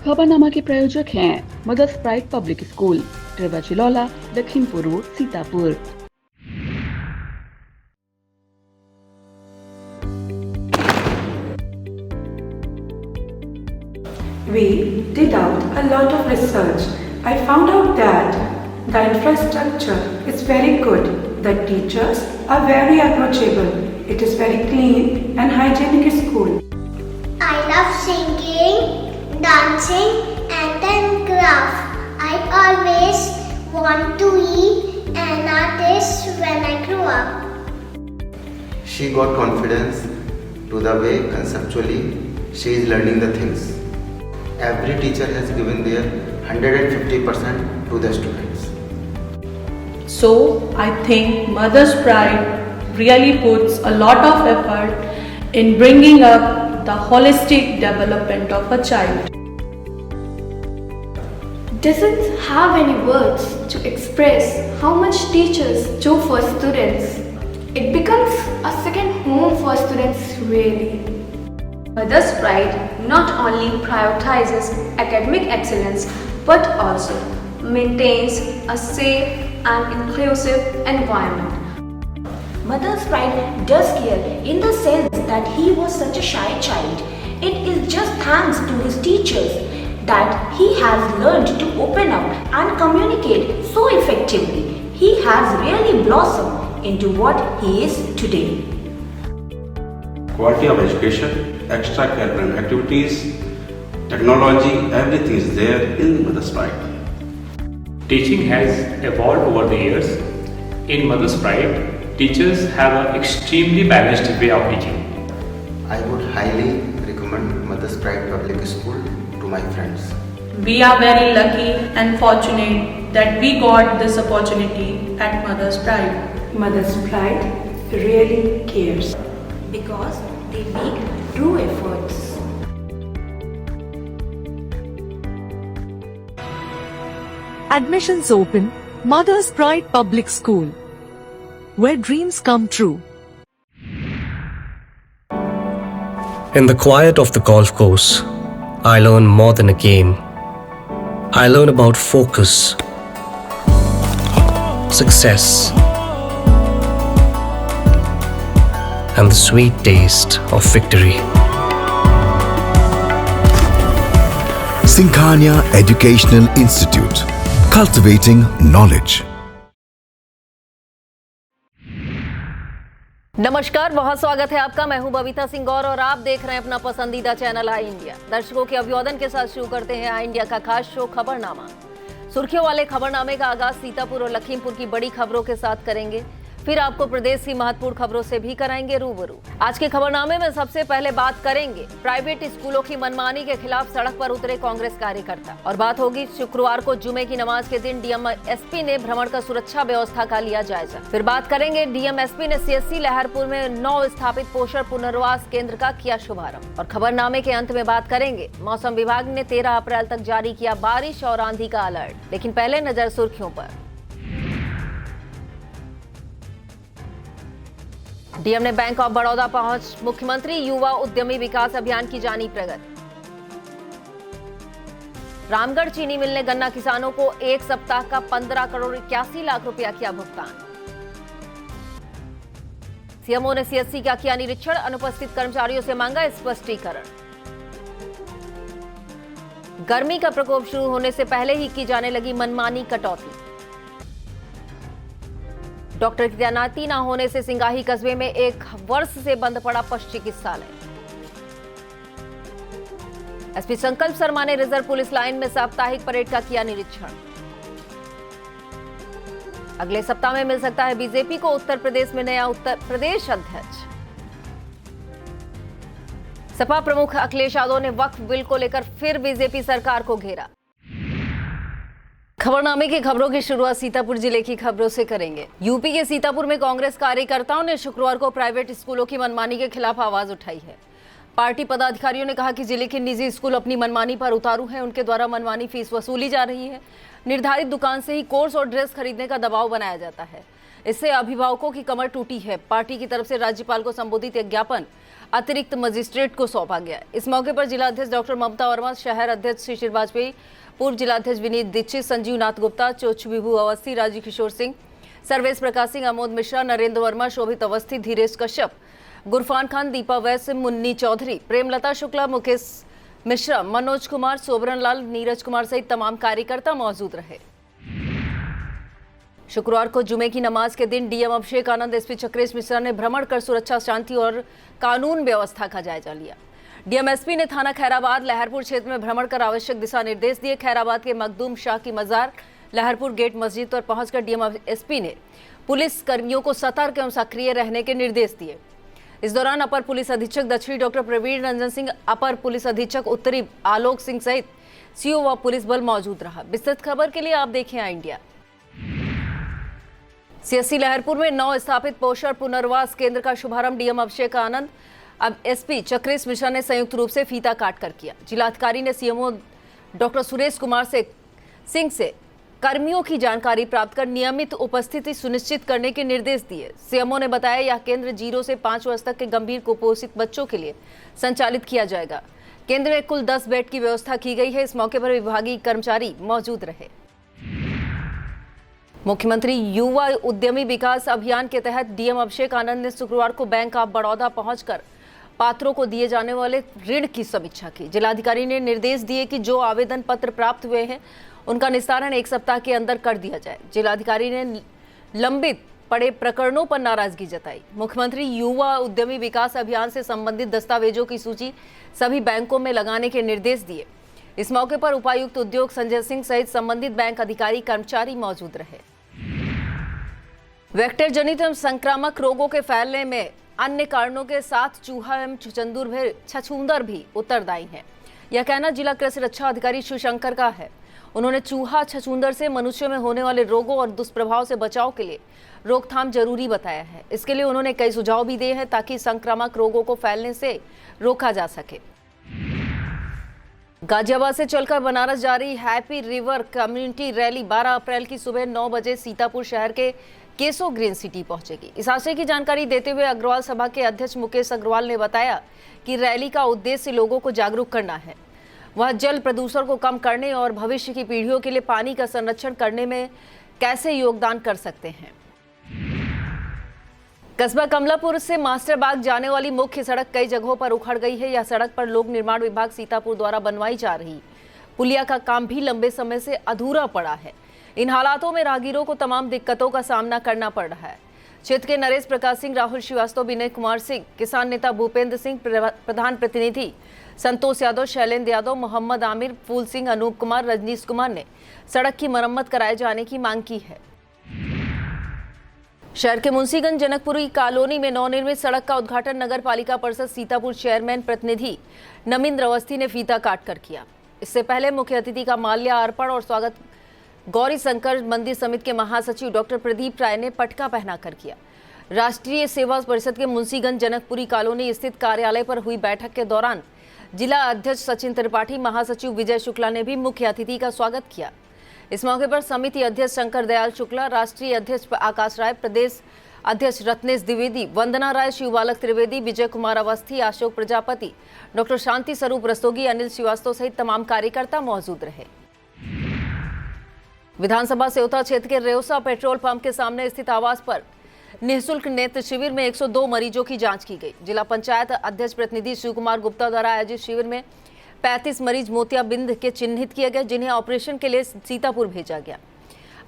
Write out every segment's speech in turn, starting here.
खबरनामा के प्रायोजक हैं mother's pride public school, Tirwa, Lakhimpur road, Sitapur. We did out a lot of research. I found out that the infrastructure is very good. The teachers are very approachable. It is very clean and hygienic school. I love singing, dancing and then craft. I always want to be an artist when I grow up. She got confidence to the way conceptually she is learning the things. Every teacher has given their 150% to the students. So I think Mother's Pride really puts a lot of effort in bringing up the holistic development of a child. Doesn't have any words to express how much teachers do for students. It becomes a second home for students really. Mother's Pride not only prioritizes academic excellence but also maintains a safe and inclusive environment. Mother's Pride does care in the sense that he was such a shy child. It is just thanks to his teachers that he has learned to open up and communicate so effectively. He has really blossomed into what he is today. Quality of education, extracurricular activities, technology, everything is there in Mother's Pride. Teaching has evolved over the years. In Mother's Pride, teachers have an extremely balanced way of teaching. I would highly recommend Mother's Pride Public School to my friends. We are very lucky and fortunate that we got this opportunity at Mother's Pride. Mother's Pride really cares. Because they make true efforts. Admissions open, Mother's Pride Public School, where dreams come true. In the quiet of the golf course, I learn more than a game. I learn about focus, success, and the sweet taste of victory. Singhania Educational Institute, cultivating knowledge. नमस्कार, बहुत स्वागत है आपका। मैं हूं बबीता सिंह गौर और आप देख रहे हैं अपना पसंदीदा चैनल आई इंडिया। दर्शकों के अभिवादन के साथ शुरू करते हैं आई इंडिया का खास शो खबरनामा। सुर्खियों वाले खबरनामे का आगाज सीतापुर और लखीमपुर की बड़ी खबरों के साथ करेंगे, फिर आपको प्रदेश की महत्वपूर्ण खबरों से भी कराएंगे रूबरू। आज के खबरनामे में सबसे पहले बात करेंगे प्राइवेट स्कूलों की मनमानी के खिलाफ सड़क पर उतरे कांग्रेस कार्यकर्ता, और बात होगी शुक्रवार को जुमे की नमाज के दिन डीएम एसपी ने भ्रमण का सुरक्षा व्यवस्था का लिया जायजा। फिर बात करेंगे डीएम एसपी ने सीएससी लहरपुर में 9 स्थापित पोषण पुनर्वास केंद्र का किया शुभारंभ। और खबरनामे के अंत में बात करेंगे मौसम विभाग ने 13 अप्रैल तक जारी किया बारिश और आंधी का अलर्ट। लेकिन पहले नजर सुर्खियों पर। डीएम ने बैंक ऑफ बड़ौदा पहुंच मुख्यमंत्री युवा उद्यमी विकास अभियान की जानी प्रगति। रामगढ़ चीनी मिल ने गन्ना किसानों को एक सप्ताह का 15 करोड़ 81 लाख रुपया किया भुगतान। सीएमओ ने सीएससी का किया निरीक्षण, अनुपस्थित कर्मचारियों से मांगा स्पष्टीकरण। गर्मी का प्रकोप शुरू होने से पहले ही की जाने लगी मनमानी कटौती। डॉक्टर की तैनाती न होने से सिंगाही कस्बे में 1 वर्ष से बंद पड़ा पशु चिकित्सालय। एसपी संकल्प शर्मा ने रिजर्व पुलिस लाइन में साप्ताहिक परेड का किया निरीक्षण। अगले सप्ताह में मिल सकता है बीजेपी को उत्तर प्रदेश में नया उत्तर प्रदेश अध्यक्ष। सपा प्रमुख अखिलेश यादव ने वक्फ बिल को लेकर फिर बीजेपी सरकार को घेरा। खबरनामे की खबरों की शुरुआत सीतापुर जिले की खबरों से करेंगे। यूपी के सीतापुर में कांग्रेस कार्यकर्ताओं ने शुक्रवार को प्राइवेट स्कूलों की मनमानी के खिलाफ आवाज उठाई है। पार्टी पदाधिकारियों ने कहा कि जिले के निजी स्कूल अपनी मनमानी पर उतारू हैं, उनके द्वारा मनमानी फीस वसूली जा रही है। निर्धारित दुकान से ही कोर्स और ड्रेस खरीदने का दबाव बनाया जाता है। इससे अभिभावकों की कमर टूटी है। पार्टी की तरफ से राज्यपाल को संबोधित एक ज्ञापन अतिरिक्त मजिस्ट्रेट को सौंपा गया। इस मौके पर जिला अध्यक्ष डॉक्टर ममता वर्मा, शहर अध्यक्ष शिशिर वाजपेयी, पूर्व जिलाध्यक्ष विनीत दीक्षित, संजीव नाथ गुप्ता, चोच विभू अवस्थी, राजीव किशोर सिंह, सर्वेश प्रकाश सिंह, अमोद मिश्रा, नरेंद्र वर्मा, शोभित अवस्थी, धीरेश कश्यप, गुरफान खान, दीपा वैश्य, मुन्नी चौधरी, प्रेमलता शुक्ला, मुकेश मिश्रा, मनोज कुमार, सोबरन लाल, नीरज कुमार सहित तमाम कार्यकर्ता मौजूद रहे। शुक्रवार को जुमे की नमाज के दिन डीएम अभिषेक आनंद, एसपी चक्रेश मिश्रा ने भ्रमण कर सुरक्षा, शांति और कानून व्यवस्था का जायजा लिया। डीएम एसपी ने थाना खैराबाद, लहरपुर क्षेत्र में भ्रमण कर आवश्यक दिशा निर्देश दिए। खैराबाद के मखदूम शाह की मजार, लहरपुर गेट मस्जिद पर पहुंचकर डीएम एसपी ने पुलिस कर्मियों को सतर्क एवं सक्रिय रहने के निर्देश दिए। इस दौरान अपर पुलिस अधीक्षक दक्षिणी डॉक्टर प्रवीण रंजन सिंह, अपर पुलिस अधीक्षक उत्तरी आलोक सिंह सहित सीओ व पुलिस बल मौजूद रहा। विस्तृत खबर के लिए आप देखें आई इंडिया। सीएससी लहरपुर में नव स्थापित पोषण पुनर्वास केंद्र का शुभारंभ डीएम अभिषेक आनंद, अब एसपी चक्रेश मिश्रा ने संयुक्त रूप से फीता काट कर किया। जिलाधिकारी ने सीएमओ डॉक्टर सुरेश कुमार सिंह से कर्मियों की जानकारी प्राप्त कर नियमित उपस्थिति सुनिश्चित करने के निर्देश दिए। सीएमओ ने बताया यह केंद्र 0 से 5 वर्ष तक के गंभीर कुपोषित बच्चों के लिए संचालित किया जाएगा। केंद्र में कुल 10 बेड की व्यवस्था की गई है। इस मौके पर विभागीय कर्मचारी मौजूद रहे। मुख्यमंत्री युवा उद्यमी विकास अभियान के तहत डीएम अभिषेक आनंद ने शुक्रवार को बैंक ऑफ बड़ौदा पहुंचकर पात्रों को दिए जाने वाले ऋण की समीक्षा की। जिलाधिकारी ने निर्देश दिए कि जो आवेदन पत्र प्राप्त हुए हैं उनका निस्तारण 1 सप्ताह के अंदर कर दिया जाए। जिलाधिकारी ने लंबित पड़े प्रकरणों पर नाराजगी जताई। मुख्यमंत्री युवा उद्यमी विकास अभियान से संबंधित दस्तावेजों की सूची सभी बैंकों में लगाने के निर्देश दिए। इस मौके पर उपायुक्त उद्योग संजय सिंह सहित संबंधित बैंक अधिकारी कर्मचारी मौजूद रहे। वेक्टर जनित एवं संक्रामक रोगों के फैलने में अन्य कारणों के साथ चूहा एवं छछूंदर भी उत्तरदायी हैं। यह कहना जिला कृषि रक्षा अधिकारी शिवशंकर का है। उन्होंने चूहा छछूंदर से मनुष्य में होने वाले रोगों और दुष्प्रभाव से बचाव के लिए रोकथाम जरूरी बताया है। इसके लिए उन्होंने कई सुझाव भी दिए हैं ताकि संक्रामक रोगों को फैलने से रोका जा सके। गाजियाबाद से चलकर बनारस जा रही हैप्पी रिवर कम्युनिटी रैली 12 अप्रैल की सुबह 9 बजे सीतापुर शहर के केसो ग्रीन सिटी पहुंचेगी। इस आशय की जानकारी देते हुए अग्रवाल सभा के अध्यक्ष मुकेश अग्रवाल ने बताया कि रैली का उद्देश्य लोगों को जागरूक करना है। वह जल प्रदूषण को कम करने और भविष्य की पीढ़ियों के लिए पानी का संरक्षण करने में कैसे योगदान कर सकते हैं। कस्बा कमलापुर से मास्टरबाग जाने वाली मुख्य सड़क कई जगहों पर उखड़ गई है। यह सड़क पर लोक निर्माण विभाग सीतापुर द्वारा बनवाई जा रही पुलिया का काम भी लंबे समय से अधूरा पड़ा है। इन हालातों में राहगीरों को तमाम दिक्कतों का सामना करना पड़ रहा है। क्षेत्र के नरेश प्रकाश सिंह, राहुल श्रीवास्तव, विनय कुमार सिंह, किसान नेता भूपेंद्र सिंह, प्रधान प्रतिनिधि संतोष यादव, शैलेंद्र यादव, मोहम्मद आमिर, फूल सिंह, अनूप कुमार, रजनीश कुमार ने सड़क की मरम्मत कराए जाने की मांग की है। शहर के मुंशीगंज जनकपुरी कॉलोनी में नवनिर्मित सड़क का उद्घाटन नगर पालिका परिषद सीतापुर चेयरमैन प्रतिनिधि नमिंद्र अवस्थी ने फीता काट कर किया। इससे पहले मुख्य अतिथि का माल्या अर्पण और स्वागत गौरी शंकर मंदिर समिति के महासचिव डॉक्टर प्रदीप राय ने पटका पहनाकर किया। राष्ट्रीय सेवा परिषद के मुंशीगंज जनकपुरी कॉलोनी स्थित कार्यालय पर हुई बैठक के दौरान जिला अध्यक्ष सचिन त्रिपाठी, महासचिव विजय शुक्ला ने भी मुख्य अतिथि का स्वागत किया। इस मौके पर समिति अध्यक्ष शंकर दयाल शुक्ला, राष्ट्रीय अध्यक्ष आकाश राय, प्रदेश अध्यक्ष रत्नेश द्विवेदी, वंदना राय, शिवबालक त्रिवेदी, विजय कुमार अवस्थी, अशोक प्रजापति, डॉक्टर शांति स्वरूप रस्तोगी, अनिल श्रीवास्तव सहित तमाम कार्यकर्ता मौजूद रहे। विधानसभा सेवता क्षेत्र के रेवसा पेट्रोल पंप के सामने स्थित आवास पर निःशुल्क नेत्र शिविर में 102 मरीजों की जांच की गई। जिला पंचायत अध्यक्ष प्रतिनिधि शिव कुमार गुप्ता द्वारा आयोजित शिविर में 35 मरीज मोतियाबिंद के चिन्हित किए गए, जिन्हें ऑपरेशन के लिए सीतापुर भेजा गया।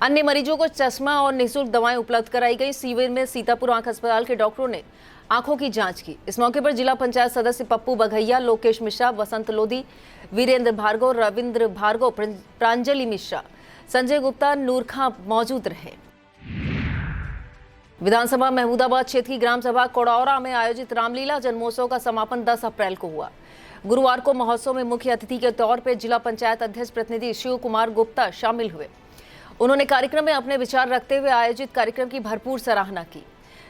अन्य मरीजों को चश्मा और निःशुल्क दवाएं उपलब्ध कराई गई। शिविर में सीतापुर आंख अस्पताल के डॉक्टरों ने आंखों की जांच की। इस मौके पर जिला पंचायत सदस्य पप्पू बघैया, लोकेश मिश्रा, वसंत लोधी, वीरेंद्र भार्गव, रविंद्र भार्गव, प्रांजलि मिश्रा, संजय गुप्ता, नूर खां मौजूद रहे। विधानसभा महमूदाबाद क्षेत्र की ग्राम सभा कोडौरा में आयोजित रामलीला जन्मोत्सव का समापन 10 अप्रैल को हुआ। गुरुवार को महोत्सव में मुख्य अतिथि के तौर पर जिला पंचायत अध्यक्ष प्रतिनिधि शिव कुमार गुप्ता शामिल हुए। उन्होंने कार्यक्रम में अपने विचार रखते हुए आयोजित कार्यक्रम की भरपूर सराहना की।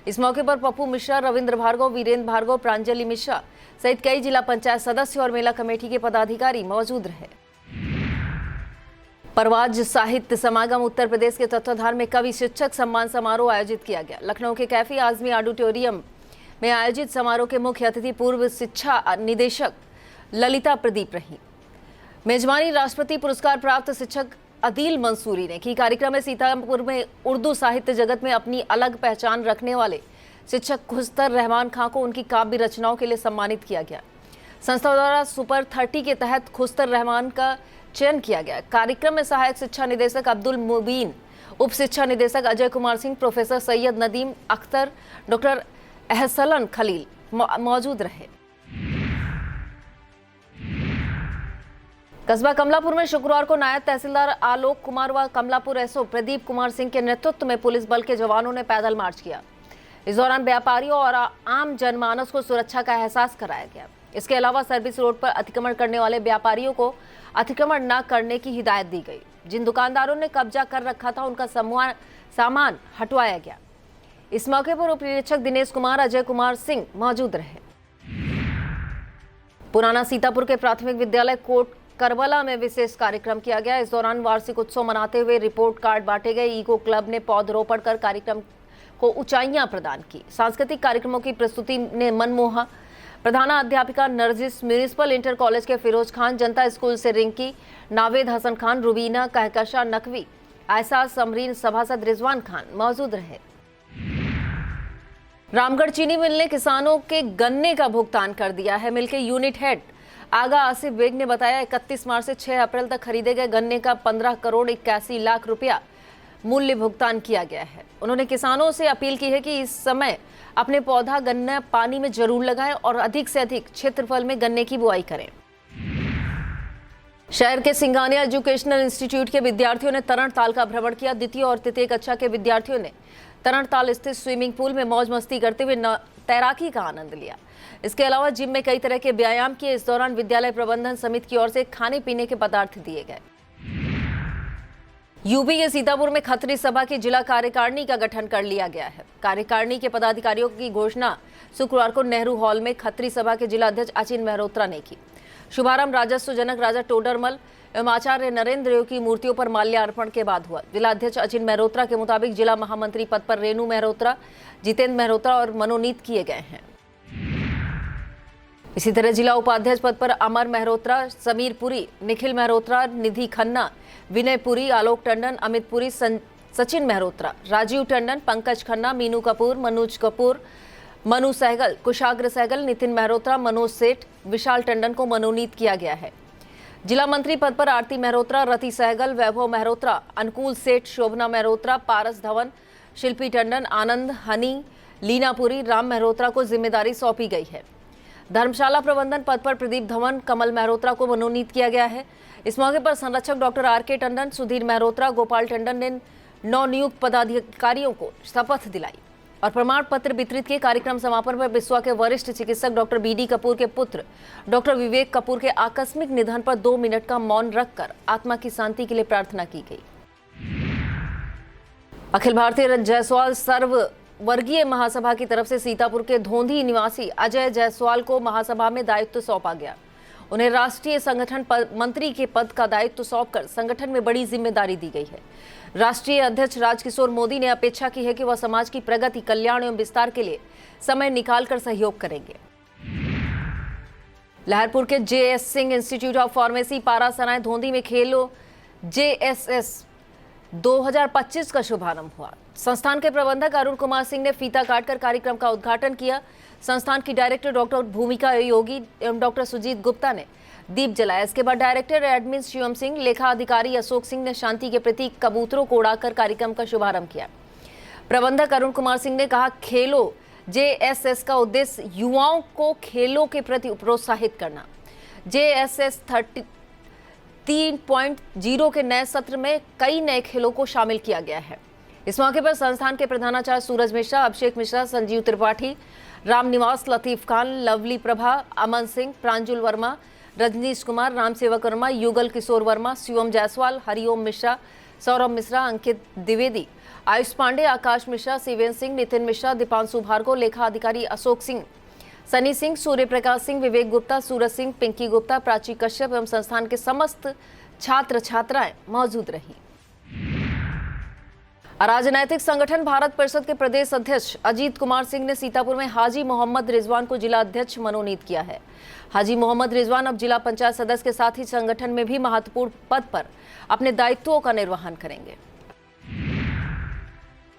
इस मौके पर पप्पू मिश्रा, रविंद्र भार्गव, वीरेंद्र भार्गव, प्रांजलि मिश्रा सहित कई जिला पंचायत सदस्य और मेला कमेटी के पदाधिकारी मौजूद रहे। परवाज साहित्य समागम उत्तर प्रदेश के तत्वाधान में कवि शिक्षक सम्मान समारोह आयोजित किया गया। लखनऊ के कैफी आजमी ऑडिटोरियम में आयोजित समारोह के मुख्य अतिथि पूर्व शिक्षा निदेशक ललिता प्रदीप रही। मेजबानी राष्ट्रपति पुरस्कार प्राप्त शिक्षक अदील मंसूरी ने की। कार्यक्रम में सीतापुर में उर्दू साहित्य जगत में अपनी अलग पहचान रखने वाले शिक्षक खुस्तर रहमान खां को उनकी काव्य रचनाओं के लिए सम्मानित किया गया। संस्था द्वारा सुपर 30 के तहत खुस्तर रहमान का चयन किया गया। कार्यक्रम में सहायक शिक्षा निदेशक अब्दुल मुबीन, उप शिक्षा निदेशक अजय कुमार सिंह, प्रोफेसर सैयद नदीम अख्तर, डॉक्टर एहसन खलील मौजूद रहे। कस्बा कमलापुर में शुक्रवार को नायब तहसीलदार आलोक कुमार व कमलापुर एसओ प्रदीप कुमार सिंह के नेतृत्व में पुलिस बल के जवानों ने पैदल मार्च किया। इस दौरान व्यापारियों और आम जनमानस को सुरक्षा का एहसास कराया गया। इसके अलावा सर्विस रोड पर अतिक्रमण करने वाले व्यापारियों को अतिक्रमण न करने की हिदायत दी गई। जिन दुकानदारों ने कब्जा कर रखा था उनका सामान हटवाया गया। इस मौके पर उप निरीक्षक दिनेश कुमार, अजय कुमार सिंह मौजूद रहे। पुराना सीतापुर के प्राथमिक विद्यालय कोट करबला में विशेष कार्यक्रम किया गया। इस दौरान वार्षिक उत्सव मनाते हुए रिपोर्ट कार्ड बांटे गए। इको क्लब ने पौधरोपण कर कार्यक्रम को ऊंचाइयां प्रदान की। सांस्कृतिक कार्यक्रमों की प्रस्तुति ने मनमोहा। प्रधानाध्यापिका नरजिस, म्यूनिसिपल इंटर कॉलेज के फिरोज खान, जनता स्कूल से रिंकी, नावेद हसन खान, रुबीना, कहकशा नकवी, आयसा समरीन, सभासद रिजवान खान मौजूद रहे। रामगढ़ चीनी मिल ने किसानों के गन्ने का भुगतान कर दिया है। मिल के यूनिट हेड आगा आसिफ बेग ने बताया 31 मार्च से 6 अप्रैल तक खरीदे गए गन्ने का 15 करोड़ 81 लाख रुपया मूल्य भुगतान किया गया है। उन्होंने किसानों से अपील की है कि इस समय अपने पौधा गन्ना पानी में जरूर लगाएं और अधिक से अधिक क्षेत्रफल में गन्ने की बुआई करें। शहर के सिंगानिया एजुकेशनल इंस्टीट्यूट के विद्यार्थियों ने तरण ताल का भ्रमण किया। द्वितीय और तृतीय कक्षा के विद्यार्थियों ने तरण ताल स्थित स्विमिंग पूल में मौज मस्ती करते हुए तैराकी का आनंद लिया। इसके अलावा जिम में कई तरह के व्यायाम किए। इस दौरान विद्यालय प्रबंधन समिति की ओर से खाने पीने के पदार्थ दिए गए। यूपी के सीतापुर में खत्री सभा की जिला कार्यकारिणी का गठन कर लिया गया है। कार्यकारिणी के पदाधिकारियों की घोषणा शुक्रवार को नेहरू हॉल में खत्री सभा के जिला अध्यक्ष अचिन मेहरोत्रा ने की। शुभारंभ राजस्व जनक राजा टोडरमल एवं आचार्य नरेंद्र की मूर्तियों पर माल्यार्पण के बाद हुआ। जिला अध्यक्ष अचिन मेहरोत्रा के मुताबिक जिला महामंत्री पद पर रेणु मेहरोत्रा, जितेंद्र मेहरोत्रा और मनोनीत किए गए हैं। इसी तरह जिला उपाध्यक्ष पद पर अमर मेहरोत्रा, समीर पुरी, निखिल मेहरोत्रा, निधि खन्ना, विनय पुरी, आलोक टंडन, अमित पुरी, सचिन मेहरोत्रा, राजीव टंडन, पंकज खन्ना, मीनू कपूर, मनोज कपूर, मनु सहगल, कुशाग्र सहगल, नितिन मेहरोत्रा, मनोज सेठ, विशाल टंडन को मनोनीत किया गया है। जिला मंत्री पद पर आरती मेहरोत्रा, रति सहगल, वैभव मेहरोत्रा, अनुकूल सेठ, शोभना मेहरोत्रा, पारस धवन, शिल्पी टंडन, आनंद हनी, लीनापुरी, राम मेहरोत्रा को जिम्मेदारी सौंपी गई है। धर्मशाला प्रबंधन पद पर प्रदीप धवन, कमल मेहरोत्रा को मनोनीत किया गया है। इस मौके पर संरक्षक डॉक्टर आर.के. टंडन, सुधीर मेहरोत्रा, गोपाल टंडन ने नवनियुक्त पदाधिकारियों को शपथ दिलाई और प्रमाण पत्र वितरित किए। कार्यक्रम समापन पर बिस्वा के वरिष्ठ चिकित्सक डॉक्टर बी.डी. कपूर के पुत्र डॉक्टर विवेक कपूर के आकस्मिक निधन पर 2 मिनट का मौन रखकर आत्मा की शांति के लिए प्रार्थना की गई। अखिल भारतीय जायसवाल सर्व वर्गीय महासभा की तरफ से सीतापुर के धोंधी निवासी अजय जायसवाल को महासभा में दायित्व सौंपा गया। उन्हें राष्ट्रीय संगठन मंत्री के पद का दायित्व सौंपकर संगठन में बड़ी जिम्मेदारी दी गई है। राष्ट्रीय अध्यक्ष राजकिशोर मोदी ने अपेक्षा की है कि वह समाज की प्रगति, कल्याण एवं विस्तार के लिए समय निकालकर सहयोग करेंगे। लहरपुर के JS. Singh institute of pharmacy Parasrai Dhondhi में खेलो JSS 2025 का शुभारंभ हुआ। संस्थान के प्रबंधक अरुण कुमार सिंह ने फीता काटकर कार्यक्रम का उद्घाटन किया। संस्थान की डायरेक्टर डॉक्टर भूमिका योगी एवं डॉक्टर सुजीत गुप्ता ने दीप जलाया। इसके बाद डायरेक्टर एडमिन शिवम सिंह, लेखा अधिकारी अशोक सिंह ने शांति के प्रतीक कबूतरों को उड़ाकर कार्यक्रम का शुभारंभ किया। प्रबंधक अरुण कुमार सिंह ने कहा, खेलो JSS का उद्देश्य युवाओं को खेलों के प्रति प्रोत्साहित करना। JSS 3.0 के नए सत्र में कई नए खेलों को शामिल किया गया है। इस मौके पर संस्थान के प्रधानाचार्य सूरज मिश्रा, अभिषेक मिश्रा, संजीव त्रिपाठी, रामनिवास, लतीफ खान, लवली प्रभा, अमन सिंह, प्रांजुल वर्मा, रजनीश कुमार, रामसेवक वर्मा, युगल किशोर वर्मा, शिवम जायसवाल, हरिओम मिश्रा, सौरभ मिश्रा, अंकित द्विवेदी, आयुष पांडे, आकाश मिश्रा, शिवेंद्र सिंह, नितिन मिश्रा, दीपांशु भार्गव, लेखा अधिकारी अशोक सिंह, सनी सिंह, सूर्य प्रकाश सिंह, विवेक गुप्ता, सूरज सिंह, पिंकी गुप्ता, प्राची कश्यप एवं संस्थान के समस्त छात्र छात्राएं मौजूद रही। अराजनैतिक संगठन भारत परिषद के प्रदेश अध्यक्ष अजीत कुमार सिंह ने सीतापुर में हाजी मोहम्मद रिजवान को जिला अध्यक्ष मनोनीत किया है। हाजी मोहम्मद रिजवान अब जिला पंचायत सदस्य के साथ ही संगठन में भी महत्वपूर्ण पद पर अपने दायित्वों का निर्वहन करेंगे।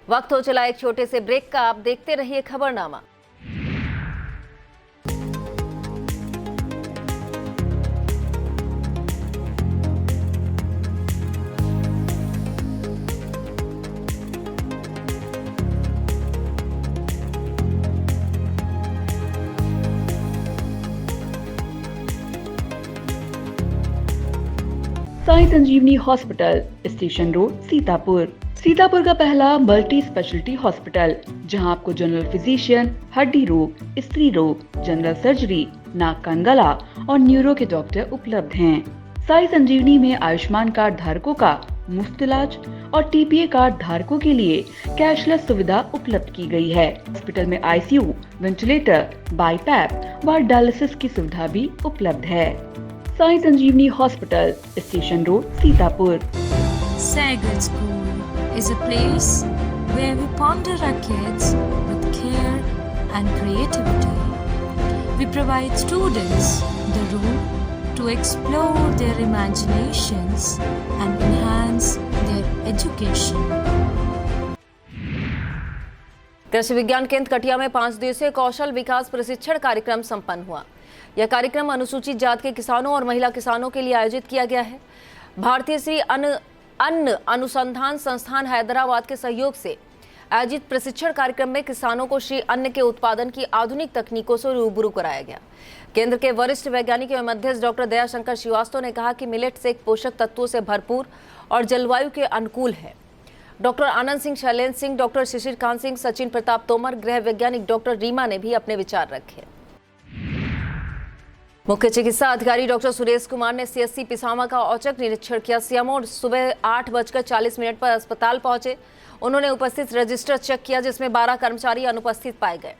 वक्त हो चला एक छोटे से ब्रेक का, आप देखते रहिए Khabarnama. Sai Sanjeevani hospital, station road, Sitapur. Sitapur का पहला मल्टी स्पेशलिटी हॉस्पिटल, जहां आपको जनरल फिजिशियन, हड्डी रोग, स्त्री रोग, जनरल सर्जरी, नाक कान गला और न्यूरो के डॉक्टर उपलब्ध हैं। साई संजीवनी में आयुष्मान कार्ड धारकों का मुफ्त इलाज और टीपीए कार्ड धारकों के लिए कैशलेस सुविधा उपलब्ध की गई है। हॉस्पिटल में आईसीयू, वेंटिलेटर, बाईपैप व डायलिसिस की सुविधा भी उपलब्ध है। Sai Sanjeevani hospital, station road, Sitapur. Sagar School is a place where we ponder our kids with care and creativity. We provide students the room to explore their imaginations and enhance their education. कृषि विज्ञान केंद्र कटिया में 5 दिवसीय कौशल विकास प्रशिक्षण कार्यक्रम संपन्न हुआ। यह कार्यक्रम अनुसूचित जाति के किसानों और महिला किसानों के लिए आयोजित किया गया है। भारतीय श्री अन्न अनुसंधान संस्थान हैदराबाद के सहयोग से आयोजित प्रशिक्षण कार्यक्रम में किसानों को श्री अन्न के उत्पादन की आधुनिक तकनीकों से रूबरू कराया गया। केंद्र के वरिष्ठ वैज्ञानिक एवं अध्यक्ष डॉक्टर दयाशंकर श्रीवास्तव ने कहा कि मिलेट्स एक पोषक तत्वों से भरपूर और जलवायु के अनुकूल है। डॉक्टर आनंद सिंह, शैलेंद्र सिंह, डॉक्टर शिशिर कांत सिंह, सचिन प्रताप तोमर, गृह वैज्ञानिक डॉक्टर रीमा ने भी अपने विचार रखे। मुख्य चिकित्सा अधिकारी डॉक्टर सुरेश कुमार ने सीएससी पिसामा का औचक निरीक्षण किया। सीएमओ सुबह 8:40 पर अस्पताल पहुंचे। उन्होंने उपस्थित रजिस्टर चेक किया, जिसमें 12 कर्मचारी अनुपस्थित पाए गए।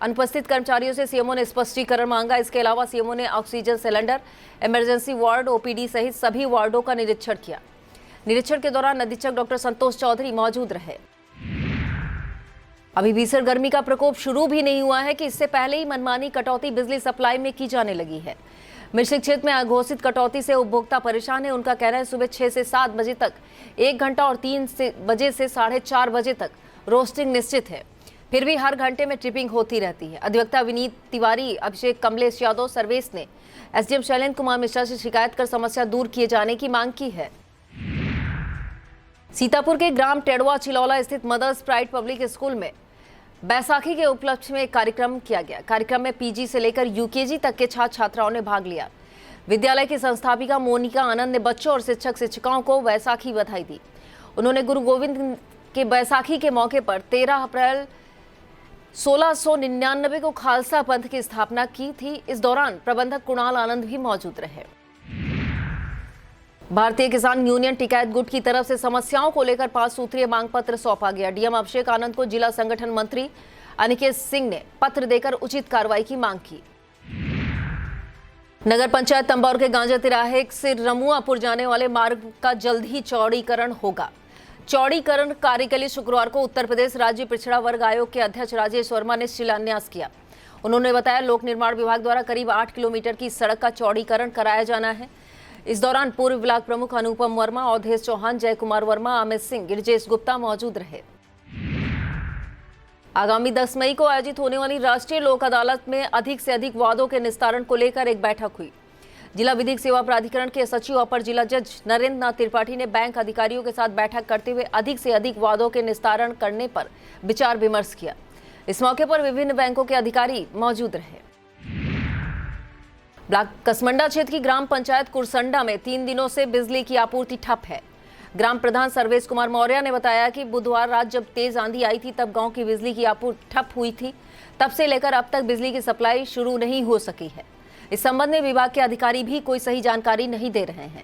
अनुपस्थित कर्मचारियों से सीएमओ ने स्पष्टीकरण मांगा। इसके अलावा सीएमओ ने oxygen cylinder, emergency ward, OPD सहित सभी वार्डों का निरीक्षण किया। निरीक्षण के दौरान अधीक्षक डॉक्टर संतोष चौधरी मौजूद रहे। अभी भीषण गर्मी का प्रकोप शुरू भी नहीं हुआ है कि इससे पहले ही मनमानी कटौती बिजली सप्लाई में की जाने लगी है। मिश्रित क्षेत्र में अघोषित कटौती से उपभोक्ता परेशान है। उनका कहना है सुबह 6 से 7 बजे तक 1 घंटा और 3 बजे से 4:30 बजे तक रोस्टिंग निश्चित है, फिर भी हर घंटे में ट्रिपिंग होती रहती है। अधिवक्ता विनीत तिवारी, अभिषेक कमलेश यादव, सर्वेश ने एसडीएम शैलेंद्र कुमार मिश्रा से शिकायत कर समस्या दूर किए जाने की मांग की है। सीतापुर के ग्राम टेड़वा चिलौला स्थित मदर्स प्राइड पब्लिक स्कूल में बैसाखी के उपलक्ष्य में एक कार्यक्रम किया गया। कार्यक्रम में पीजी से लेकर यूकेजी तक के छात्र छात्राओं ने भाग लिया। विद्यालय की संस्थापिका मोनिका आनंद ने बच्चों और शिक्षक शिक्षिकाओं को बैसाखी बधाई दी। उन्होंने गुरु गोविंद के बैसाखी के मौके पर 13 अप्रैल 1699 को खालसा पंथ की स्थापना की थी। इस दौरान प्रबंधक कुणाल आनंद भी मौजूद रहे। भारतीय किसान यूनियन टिकैत गुट की तरफ से समस्याओं को लेकर 5 सूत्रीय मांग पत्र सौंपा गया। डीएम अभिषेक आनंद को जिला संगठन मंत्री अनिकेत सिंह ने पत्र देकर उचित कार्रवाई की मांग की। नगर पंचायत तंबौर के गांजा तिराहे से रमुआपुर जाने वाले मार्ग का जल्द ही चौड़ीकरण होगा। चौड़ीकरण कार्य के लिए शुक्रवार को उत्तर प्रदेश राज्य पिछड़ा वर्ग आयोग के अध्यक्ष राजेश वर्मा ने शिलान्यास किया। उन्होंने बताया लोक निर्माण विभाग द्वारा करीब 8 किलोमीटर की सड़क का चौड़ीकरण कराया जाना है। इस दौरान पूर्व ब्लॉक प्रमुख अनुपम वर्मा, अवधेश चौहान, जय कुमार वर्मा, अमित सिंह, गिरिजेश गुप्ता मौजूद रहे। आगामी 10 मई को आयोजित होने वाली राष्ट्रीय लोक अदालत में अधिक से अधिक वादों के निस्तारण को लेकर एक बैठक हुई। जिला विधिक सेवा प्राधिकरण के सचिव अपर जिला जज नरेंद्र नाथ त्रिपाठी ने बैंक अधिकारियों के साथ बैठक करते हुए अधिक से अधिक वादों के निस्तारण करने पर विचार विमर्श किया। इस मौके पर विभिन्न बैंकों के अधिकारी मौजूद रहे। ब्लॉक कसमंडा क्षेत्र की ग्राम पंचायत कुरसंडा में 3 दिनों से बिजली की आपूर्ति ठप है। ग्राम प्रधान सर्वेश कुमार मौर्य ने बताया कि बुधवार रात जब तेज आंधी आई थी तब गांव की बिजली की आपूर्ति ठप हुई थी। तब से लेकर अब तक बिजली की सप्लाई शुरू नहीं हो सकी है। इस संबंध में विभाग के अधिकारी भी कोई सही जानकारी नहीं दे रहे हैं।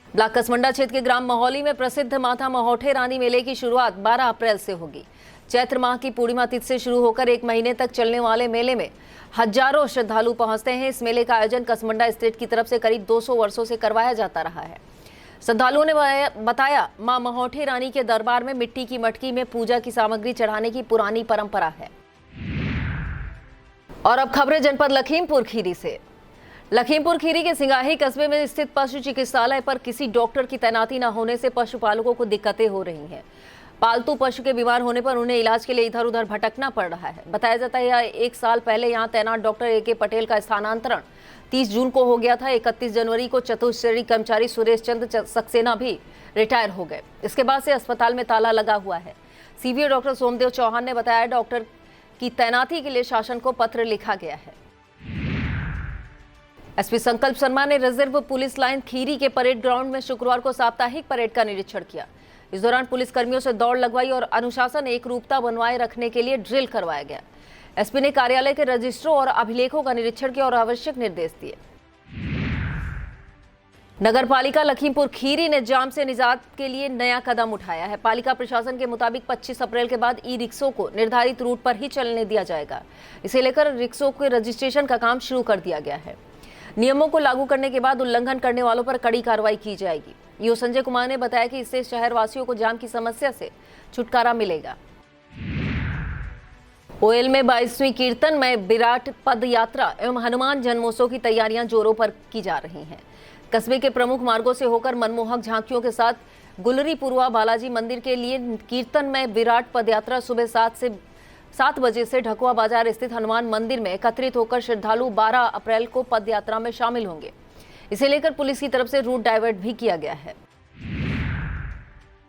ब्लॉक कसमंडा क्षेत्र के ग्राम महोली में प्रसिद्ध माता महोठे रानी मेले की शुरुआत 12 अप्रैल से होगी। चैत्र माह की पूर्णिमा तिथि से शुरू होकर 1 महीने तक चलने वाले मेले में हजारों श्रद्धालु पहुंचते हैं। इस मेले का आयोजन कसमंडा स्टेट की तरफ से करीब 200 वर्षों से करवाया जाता रहा है। श्रद्धालुओं ने बताया मां महोठी रानी के दरबार में मिट्टी की मटकी में पूजा की सामग्री चढ़ाने की पुरानी परंपरा है। और अब खबरें जनपद लखीमपुर खीरी से। लखीमपुर खीरी के सिंगाही कस्बे में स्थित पशु चिकित्सालय पर किसी डॉक्टर की तैनाती न होने से पशुपालकों को दिक्कतें हो रही हैं। पालतू पशु के बीमार होने पर उन्हें इलाज के लिए इधर उधर भटकना पड़ रहा है। बताया जाता है 1 साल पहले यहां तैनात डॉक्टर AK पटेल का स्थानांतरण 30 जून को हो गया था। 31 जनवरी को चतुश्रेणी कर्मचारी सुरेश चंद्र सक्सेना भी रिटायर हो गए। इसके बाद से अस्पताल में ताला लगा हुआ है। CVO डॉक्टर सोमदेव चौहान ने बताया डॉक्टर की तैनाती के लिए शासन को पत्र लिखा गया है। SP संकल्प शर्मा ने रिजर्व पुलिस लाइन खीरी के परेड ग्राउंड में शुक्रवार को साप्ताहिक परेड का निरीक्षण किया। इस दौरान पुलिस कर्मियों से दौड़ लगवाई और अनुशासन एक रूपता बनवाए रखने के लिए ड्रिल करवाया गया। SP ने कार्यालय के रजिस्ट्रों और अभिलेखों का निरीक्षण किया और आवश्यक निर्देश दिए। नगर पालिका लखीमपुर खीरी ने जाम से निजात के लिए नया कदम उठाया है। पालिका प्रशासन के मुताबिक 25 अप्रैल के बाद ई-रिक्शों को निर्धारित रूट पर ही चलने दिया जाएगा। इसे लेकर रिक्शों के रजिस्ट्रेशन का काम शुरू कर दिया गया है। नियमों को लागू करने के बाद उल्लंघन करने वालों पर कड़ी कार्रवाई की जाएगी। ईओ संजय कुमार ने बताया कि इससे शहरवासियों को जाम की समस्या से छुटकारा मिलेगा। ओयल में 22वीं कीर्तन में विराट पद यात्रा एवं हनुमान जन्मोत्सव की तैयारियां जोरों पर की जा रही हैं। कस्बे के प्रमुख मार्गों से होकर मनमोहक झांकियों के साथ गुलरी पुरवा बालाजी मंदिर के लिए कीर्तन में विराट पद यात्रा सुबह 7 बजे से ढकुआ बाजार स्थित हनुमान मंदिर में एकत्रित होकर श्रद्धालु 12 अप्रैल को पद यात्रा में शामिल होंगे। इसे लेकर पुलिस की तरफ से रूट डाइवर्ट भी किया गया है।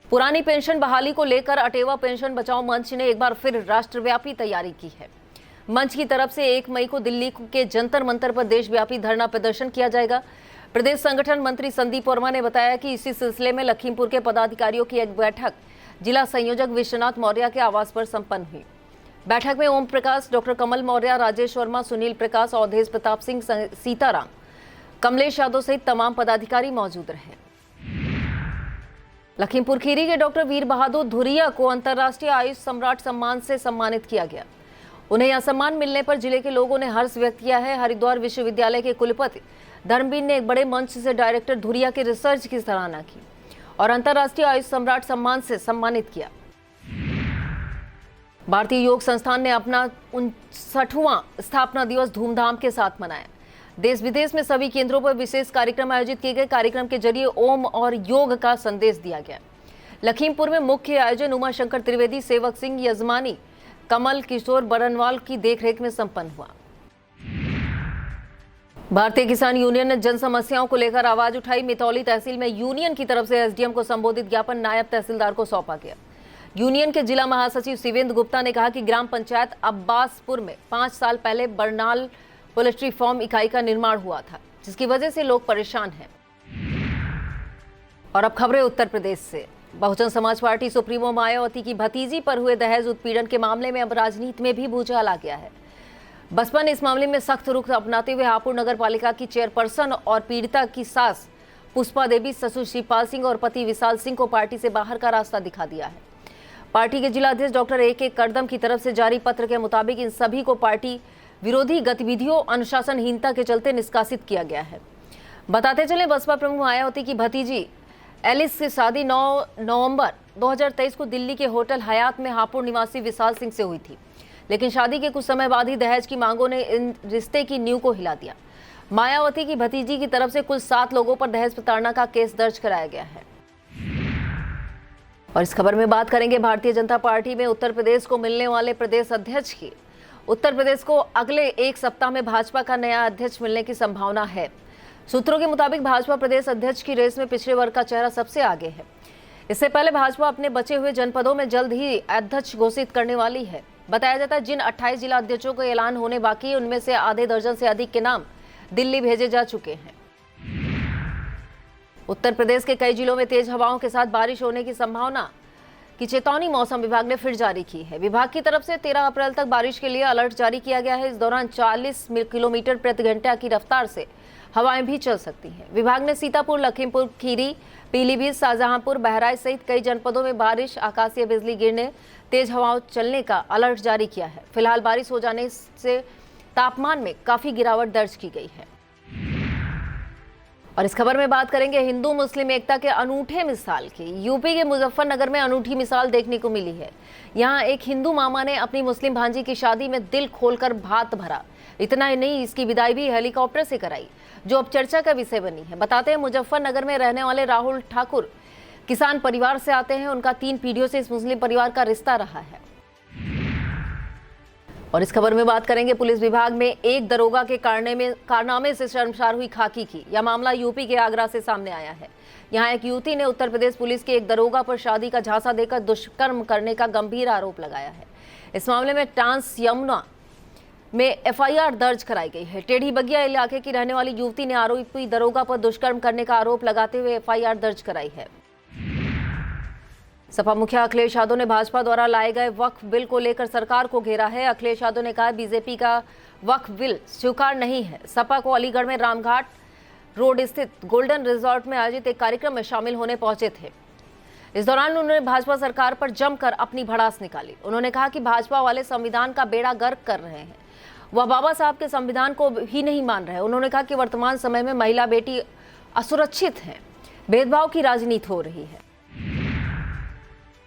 पुरानी पेंशन बहाली को लेकर अटेवा पेंशन बचाओ मंच ने एक बार फिर राष्ट्रव्यापी तैयारी की है। मंच की तरफ से 1 मई को दिल्ली के जंतर मंतर पर देशव्यापी धरना प्रदर्शन किया जाएगा। प्रदेश संगठन मंत्री संदीप वर्मा ने बताया कि इसी सिलसिले में लखीमपुर के पदाधिकारियों की एक बैठक जिला संयोजक विश्वनाथ मौर्य के आवास पर संपन्न हुई। बैठक में ओम प्रकाश, डॉक्टर कमल मौर्य, राजेश वर्मा, सुनील प्रकाश, अवधेश प्रताप सिंह, सीताराम, कमलेश यादव सहित तमाम पदाधिकारी मौजूद रहे। लखीमपुर खीरी के डॉक्टर वीर बहादुर धुरिया को अंतर्राष्ट्रीय आयुष सम्राट सम्मान से सम्मानित किया गया। उन्हें यह सम्मान मिलने पर जिले के लोगों ने हर्ष व्यक्त किया है। हरिद्वार विश्वविद्यालय के कुलपति धर्मवीर ने एक बड़े मंच से डायरेक्टर धुरिया के रिसर्च की सराहना की और अंतर्राष्ट्रीय आयुष सम्राट सम्मान से सम्मानित किया। भारतीय योग संस्थान ने अपना 59वां स्थापना दिवस धूमधाम के साथ मनाया। देश विदेश में सभी केंद्रों पर विशेष कार्यक्रम आयोजित किए गए। कार्यक्रम के जरिए ओम और योग का संदेश दिया गया। लखीमपुर में मुख्य आयोजन उमा शंकर त्रिवेदी, सेवक सिंह यजमानी, कमल किशोर बरनवाल की देखरेख में संपन्न हुआ। भारतीय किसान यूनियन ने जन समस्याओं को लेकर आवाज उठाई। मितौली तहसील में यूनियन की तरफ से SDM को संबोधित ज्ञापन नायब तहसीलदार को सौंपा गया। यूनियन के जिला महासचिव शिवेंद्र गुप्ता ने कहा कि ग्राम पंचायत अब्बासपुर में 5 साल पहले बरनाल पोल्ट्री फार्म इकाई का निर्माण हुआ था, जिसकी वजह से लोग परेशान हैं। और अब खबरें उत्तर प्रदेश से। बहुजन समाज पार्टी सुप्रीमो मायावती की भतीजी पर हुए दहेज उत्पीड़न के मामले में अब राजनीति में भी भूचाल आ गया है। बसपा ने इस मामले में सख्त रुख अपनाते हुए हापुड़ नगर पालिका की चेयरपर्सन और पीड़िता की सास पुष्पा देवी, ससुर शिवपाल सिंह और पति विशाल सिंह को पार्टी से बाहर का रास्ता दिखा दिया है। पार्टी के जिला अध्यक्ष डॉक्टर AK करदम की तरफ से जारी पत्र के मुताबिक इन सभी को पार्टी विरोधी गतिविधियों, अनुशासनहीनता के चलते निष्कासित किया गया है। बताते चले बसपा प्रमुख मायावती की भतीजी एलिस की शादी 9 नवंबर 2023 को दिल्ली के होटल हयात में हापुड़ निवासी विशाल सिंह से हुई थी, लेकिन शादी के कुछ समय बाद ही दहेज की मांगों ने इन रिश्ते की नींव को हिला दिया। मायावती की भतीजी की तरफ से कुल 7 लोगों पर दहेज प्रताड़ना का केस दर्ज कराया गया है। और इस खबर में बात करेंगे भारतीय जनता पार्टी में उत्तर प्रदेश को मिलने वाले प्रदेश अध्यक्ष की। उत्तर प्रदेश को अगले 1 सप्ताह में भाजपा का नया अध्यक्ष मिलने की संभावना है। सूत्रों के मुताबिक भाजपा प्रदेश अध्यक्ष की रेस में पिछड़े वर्ग का चेहरा सबसे आगे है। इससे पहले भाजपा अपने बचे हुए जनपदों में जल्द ही अध्यक्ष घोषित करने वाली है। बताया जाता है जिन 28 जिला अध्यक्षों का ऐलान होने बाकी है, उनमें से आधे दर्जन से अधिक के नाम दिल्ली भेजे जा चुके हैं। उत्तर प्रदेश के कई जिलों में तेज हवाओं के साथ बारिश होने की संभावना की चेतावनी मौसम विभाग ने फिर जारी की है। विभाग की तरफ से 13 अप्रैल तक बारिश के लिए अलर्ट जारी किया गया है। इस दौरान 40 किलोमीटर प्रति घंटा की रफ्तार से हवाएं भी चल सकती हैं। विभाग ने सीतापुर, लखीमपुर खीरी, पीलीभीत, शाहजहांपुर, बहराइच सहित कई जनपदों में बारिश, आकाशीय बिजली गिरने, तेज हवाओं चलने का अलर्ट जारी किया है। फिलहाल बारिश हो जाने से तापमान में काफी गिरावट दर्ज की गई है। और इस खबर में बात करेंगे हिंदू मुस्लिम एकता के अनूठे मिसाल की। यूपी के मुजफ्फरनगर में अनूठी मिसाल देखने को मिली है। यहाँ एक हिंदू मामा ने अपनी मुस्लिम भांजी की शादी में दिल खोलकर भात भरा। इतना ही नहीं, इसकी विदाई भी हेलीकॉप्टर से कराई, जो अब चर्चा का विषय बनी है। बताते हैं मुजफ्फरनगर में रहने वाले राहुल ठाकुर किसान परिवार से आते हैं। उनका 3 पीढ़ियों से इस मुस्लिम परिवार का रिश्ता रहा है। और इस खबर में बात करेंगे पुलिस विभाग में एक दरोगा के कारनामे से शर्मसार हुई खाकी की। यह मामला यूपी के आगरा से सामने आया है। यहाँ एक युवती ने उत्तर प्रदेश पुलिस के एक दरोगा पर शादी का झांसा देकर दुष्कर्म करने का गंभीर आरोप लगाया है। इस मामले में टांस यमुना में FIR दर्ज कराई गई है। टेढ़ी बगिया इलाके की रहने वाली युवती ने आरोपी दरोगा पर दुष्कर्म करने का आरोप लगाते हुए FIR दर्ज कराई है। सपा मुखिया अखिलेश यादव ने भाजपा द्वारा लाए गए वक्फ बिल को लेकर सरकार को घेरा है। अखिलेश यादव ने कहा, बीजेपी का वक्फ बिल स्वीकार नहीं है। सपा को अलीगढ़ में रामघाट रोड स्थित गोल्डन रिजॉर्ट में आयोजित एक कार्यक्रम में शामिल होने पहुंचे थे। इस दौरान उन्होंने भाजपा सरकार पर जमकर अपनी भड़ास निकाली। उन्होंने कहा कि भाजपा वाले संविधान का बेड़ा गर्क कर रहे हैं। वह बाबा साहब के संविधान को ही नहीं मान रहे। उन्होंने कहा कि वर्तमान समय में महिला बेटी असुरक्षित है, भेदभाव की राजनीति हो रही है।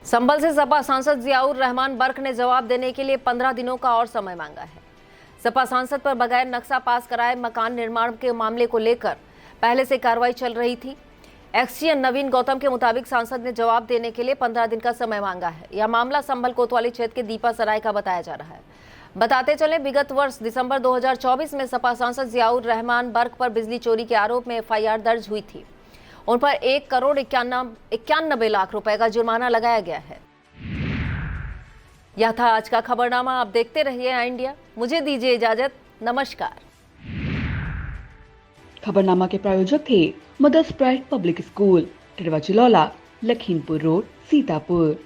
संभल से सपा सांसद जियाउर रहमान बर्क ने जवाब देने के लिए 15 दिनों का और समय मांगा है। सपा सांसद पर बगैर नक्शा पास कराए मकान निर्माण के मामले को लेकर पहले से कार्रवाई चल रही थी। एक्सचेंज नवीन गौतम के मुताबिक सांसद ने जवाब देने के लिए 15 दिन का समय मांगा है। यह मामला संभल कोतवाली क्षेत्र के दीपा सराय का बताया जा रहा है। बताते चले, विगत वर्ष दिसंबर 2024 में सपा सांसद जियाउर रहमान बर्क पर बिजली चोरी के आरोप में FIR दर्ज हुई थी। उन पर 1,91 लाख रुपए का जुर्माना लगाया गया है। यह था आज का खबरनामा। आप देखते रहिए आई इंडिया। मुझे दीजिए इजाजत। नमस्कार। खबरनामा के प्रायोजक थे mother's pride public school, Tirwa Chilaula, Lakhimpur road, Sitapur.